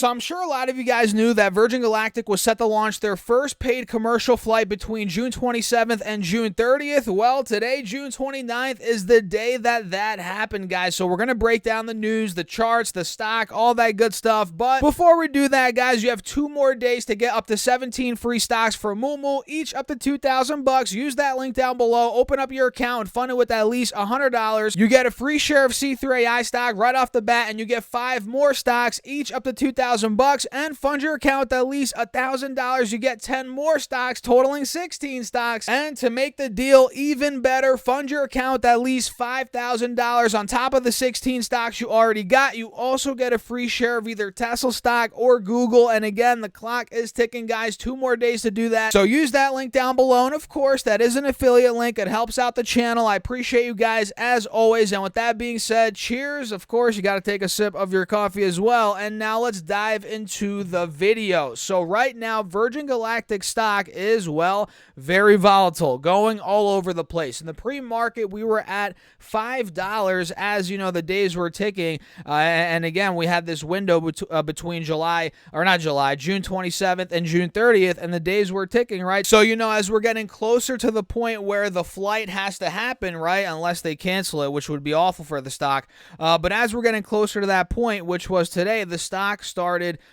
So I'm sure a lot of you guys knew that Virgin Galactic was set to launch their first paid commercial flight between June 27th and June 30th. Well, today, June 29th, is the day that happened, guys. So we're going to break down the news, the charts, the stock, all that good stuff. But before we do that, guys, you have 2 more days to get up to 17 free stocks for Moomoo, each up to $2,000. Use that link down below. Open up your account and fund it with at least $100. You get a free share of C3AI stock right off the bat, and you get 5 more stocks, each up to $2,000, and fund your account with at least $1,000. You get 10 more stocks, totaling 16 stocks. And to make the deal even better, fund your account with at least $5,000 on top of the 16 stocks you already got. You also get a free share of either Tesla stock or Google. And again, the clock is ticking, guys. 2 more days to do that. So use that link down below. And of course, that is an affiliate link. It helps out the channel. I appreciate you guys as always. And with that being said, cheers. Of course, you got to take a sip of your coffee as well. And now let's dive into the video. So right now, Virgin Galactic stock is, well, very volatile, going all over the place. In the pre-market, we were at $5 as, you know, the days were ticking. And again, we had this window between June 27th and June 30th, and the days were ticking, right? So, you know, as we're getting closer to the point where the flight has to happen, right, unless they cancel it, which would be awful for the stock. But as we're getting closer to that point, which was today, the stock started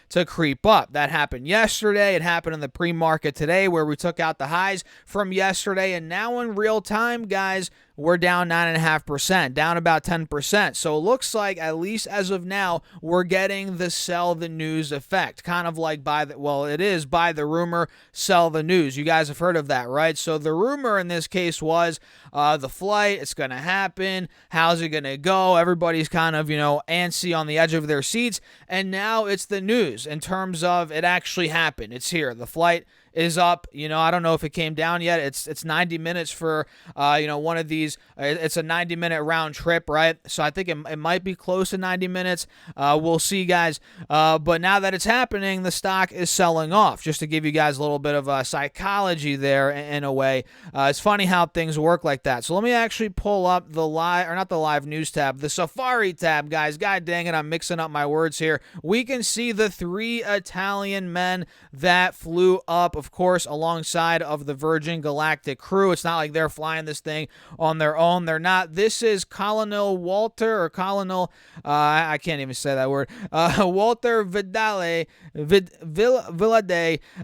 to creep up. That happened yesterday. It happened in the pre-market today, where we took out the highs from yesterday. And now in real time, guys, we're down 9.5%, down about 10%. So it looks like, at least as of now, we're getting the sell the news effect. Kind of like it is buy the rumor, sell the news. You guys have heard of that, right? So the rumor in this case was the flight, it's going to happen. How's it going to go? Everybody's kind of, you know, antsy on the edge of their seats. And now it's the news in terms of it actually happened. It's here. The flight is up. You know, I don't know if it came down yet. It's 90 minutes for, you know, one of these. It's a 90-minute round trip, right? So I think it might be close to 90 minutes. We'll see, guys. But now that it's happening, the stock is selling off. Just to give you guys a little bit of psychology there in a way. It's funny how things work like that. So let me actually pull up the not the live news tab, the Safari tab, guys. God dang it, I'm mixing up my words here. We can see the 3 Italian men that flew up, of course, alongside of the Virgin Galactic crew. It's not like they're flying this thing on their own. They're not. This is Colonel Walter, or Colonel, I can't even say that word, Walter Villade,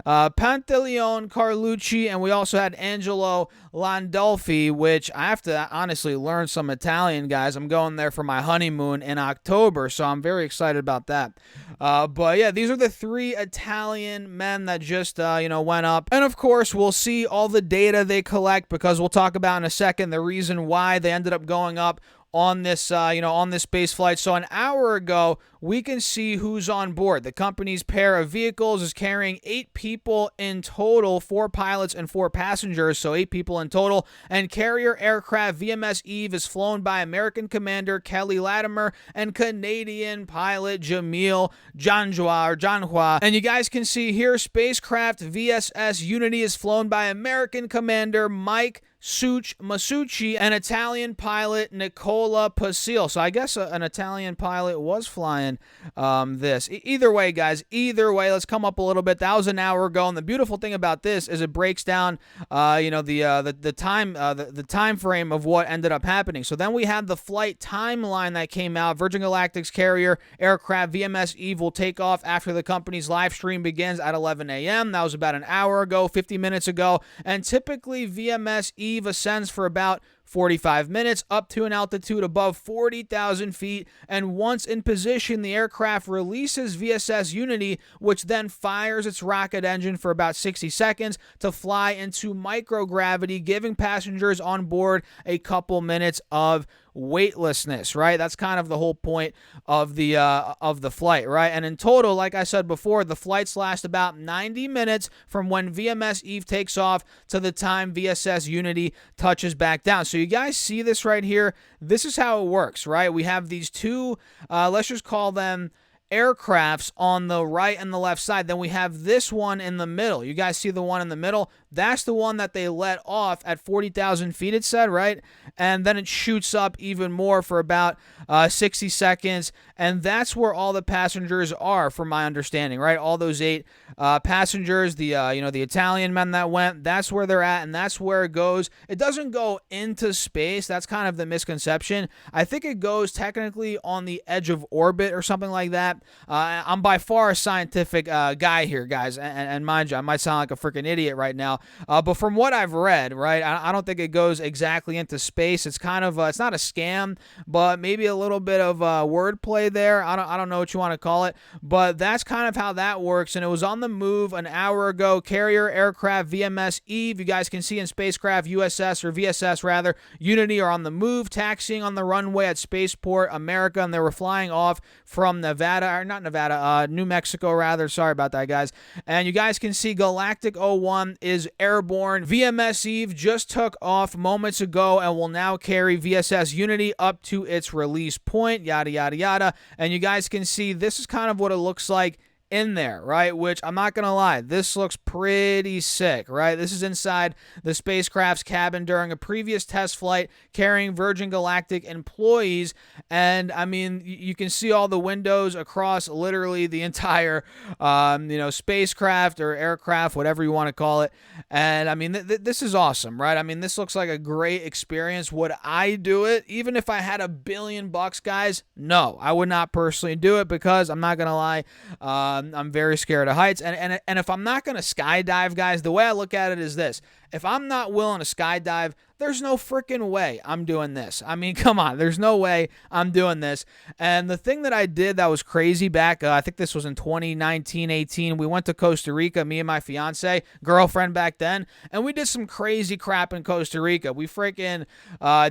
Pantaleon Carlucci, and we also had Angelo Landolfi, which I have to honestly learn some Italian, guys. I'm going there for my honeymoon in October, so I'm very excited about that. But yeah, these are the 3 Italian men that just, you know, went up. And of course, we'll see all the data they collect, because we'll talk about in a second the reason why they ended up going up on this, you know, on this space flight. So an hour ago, we can see who's on board. The company's pair of vehicles is carrying 8 people in total, 4 pilots and 4 passengers, so 8 people in total. And carrier aircraft VMS Eve is flown by American Commander Kelly Latimer and Canadian pilot Jamil Janhua. And you guys can see here, spacecraft VSS Unity is flown by American Commander Mike Masucci and Italian pilot Nicola Pasil. So I guess an Italian pilot was flying this. Either way, guys, either way, let's come up a little bit. That was an hour ago, and the beautiful thing about this is it breaks down, you know, the time frame of what ended up happening. So then we had the flight timeline that came out. Virgin Galactic's carrier aircraft VMS Eve will take off after the company's live stream begins at 11 a.m. That was about an hour ago, 50 minutes ago, and typically VMS Eve ascends for about 45 minutes up to an altitude above 40,000 feet, and once in position, the aircraft releases VSS Unity, which then fires its rocket engine for about 60 seconds to fly into microgravity, giving passengers on board a couple minutes of weightlessness, right? That's kind of the whole point of the flight, right? And in total, like I said before, the flights last about 90 minutes from when VMS Eve takes off to the time VSS Unity touches back down. So you guys see this right here. This is how it works, right? We have these 2, let's just call them aircrafts on the right and the left side. Then we have this one in the middle. You guys see the one in the middle? That's the one that they let off at 40,000 feet, it said, right? And then it shoots up even more for about 60 seconds. And that's where all the passengers are, from my understanding, right? All those 8 passengers, the Italian men that went, that's where they're at, and that's where it goes. It doesn't go into space. That's kind of the misconception. I think it goes technically on the edge of orbit or something like that. I'm by far a scientific guy here, guys, and mind you, I might sound like a freaking idiot right now, but from what I've read, right, I don't think it goes exactly into space. It's kind of it's not a scam, but maybe a little bit of wordplay there. I don't know what you want to call it, but that's kind of how that works. And it was on the move an hour ago. Carrier aircraft VMS Eve, you guys can see in spacecraft USS, or VSS rather, Unity are on the move, taxiing on the runway at Spaceport America, and they were flying off from New Mexico rather. Sorry about that, guys. And you guys can see Galactic 01 is airborne. VMS Eve just took off moments ago and will now carry VSS Unity up to its release point, yada, yada, yada. And you guys can see this is kind of what it looks like in there, right? Which, I'm not gonna lie, this looks pretty sick, right? This is inside the spacecraft's cabin during a previous test flight carrying Virgin Galactic employees, and I mean, you can see all the windows across literally the entire spacecraft or aircraft, whatever you want to call it. And I mean, this is awesome, right? I mean, this looks like a great experience. Would I do it even if I had $1 billion, guys? No, I would not personally do it, because I'm not gonna lie, I'm very scared of heights, and if I'm not going to skydive, guys, the way I look at it is this: if I'm not willing to skydive, there's no freaking way I'm doing this. I mean, come on, there's no way I'm doing this. And the thing that I did that was crazy back, I think this was in 2019, 18, we went to Costa Rica, me and my fiance, girlfriend back then, and we did some crazy crap in Costa Rica. We freaking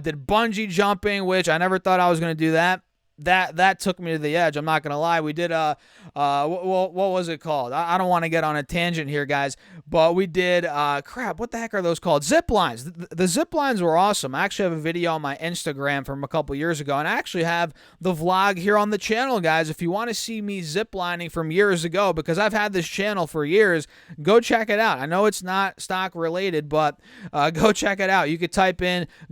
did bungee jumping, which I never thought I was going to do that. That took me to the edge. I'm not gonna lie. We did what was it called? I don't want to get on a tangent here, guys, but we did crap. What the heck are those called? Zip lines. The zip lines were awesome. I actually have a video on my Instagram from a couple years ago, and I actually have the vlog here on the channel, guys. If you want to see me zip lining from years ago, because I've had this channel for years, go check it out. I know it's not stock related, but go check it out. You could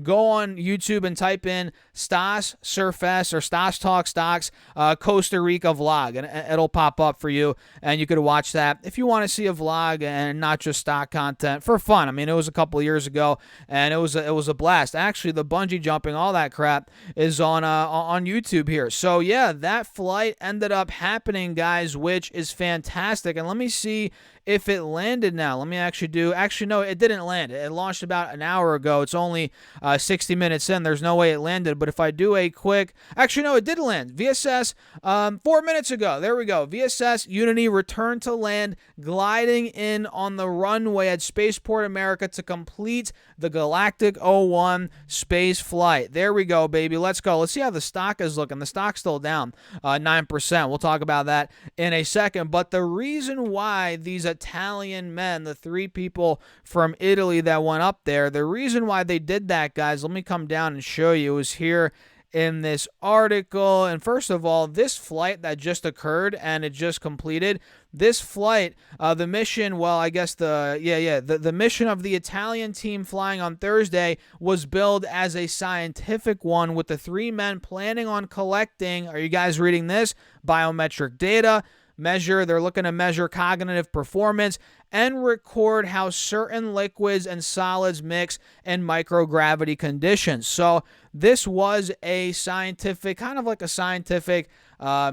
go on YouTube and type in Stas Surfes or Stas Talk Stocks Costa Rica vlog, and it'll pop up for you, and you could watch that if you want to see a vlog and not just stock content for fun. I mean, it was a couple of years ago, and it was a blast. Actually, the bungee jumping, all that crap, is on YouTube here. So yeah, that flight ended up happening, guys, which is fantastic. And let me see if it landed now. Let me actually no, it didn't land. It launched about an hour ago. It's only 60 minutes in. There's no way it landed. But if I do a quick, actually no, it did land. VSS 4 minutes ago. There we go. VSS Unity returned to land, gliding in on the runway at Spaceport America to complete the Galactic 01 space flight. There we go, baby. Let's go. Let's see how the stock is looking. The stock's still down 9%. We'll talk about that in a second. But the reason why these Italian men, the 3 people from Italy that went up there, the reason why they did that, guys, let me come down and show you, is here in this article. And first of all, this flight that just occurred and it just completed, this flight, the mission, well, I guess the mission of the Italian team flying on Thursday was billed as a scientific one, with the 3 men planning on collecting, are you guys reading this? Biometric data. They're looking to measure cognitive performance and record how certain liquids and solids mix in microgravity conditions. So this was a scientific, kind of like a scientific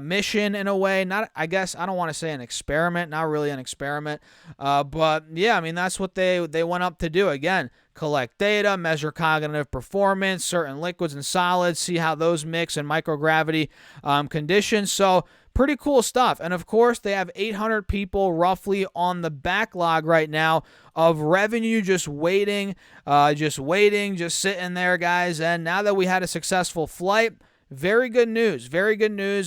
mission in a way. Not, I guess, I don't want to say an experiment, not really an experiment, but yeah, I mean, that's what they went up to do. Again, collect data, measure cognitive performance, certain liquids and solids, see how those mix in microgravity conditions. So pretty cool stuff. And of course, they have 800 people roughly on the backlog right now of revenue, just waiting, just sitting there, guys. And now that we had a successful flight, very good news,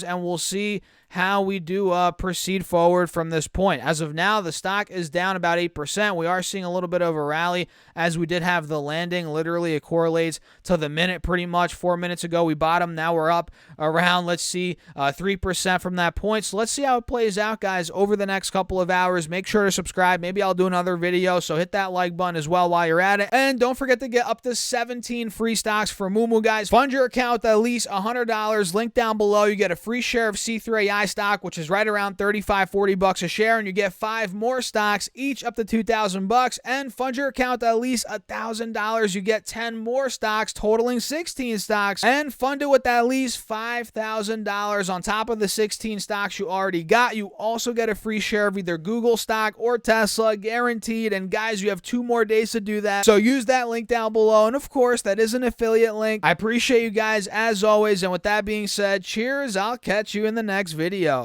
and we'll see how we do proceed forward from this point. As of now, the stock is down about 8%. We are seeing a little bit of a rally as we did have the landing. Literally, it correlates to the minute pretty much. 4 minutes ago, we bottomed. Now we're up around, let's see, 3% from that point. So let's see how it plays out, guys, over the next couple of hours. Make sure to subscribe. Maybe I'll do another video, so hit that like button as well while you're at it. And don't forget to get up to 17 free stocks for Moomoo, guys. Fund your account with at least $100. Link down below. You get a free share of C3AI stock, which is right around $35-40 a share, and you get 5 more stocks, each up to $2,000. And fund your account with at least $1,000. You get 10 more stocks, totaling 16 stocks, and fund it with at least $5,000 on top of the 16 stocks you already got. You also get a free share of either Google stock or Tesla, guaranteed. And guys, you have 2 more days to do that, so use that link down below. And of course, that is an affiliate link. I appreciate you guys as always, and with that being said, cheers. I'll catch you in the next video.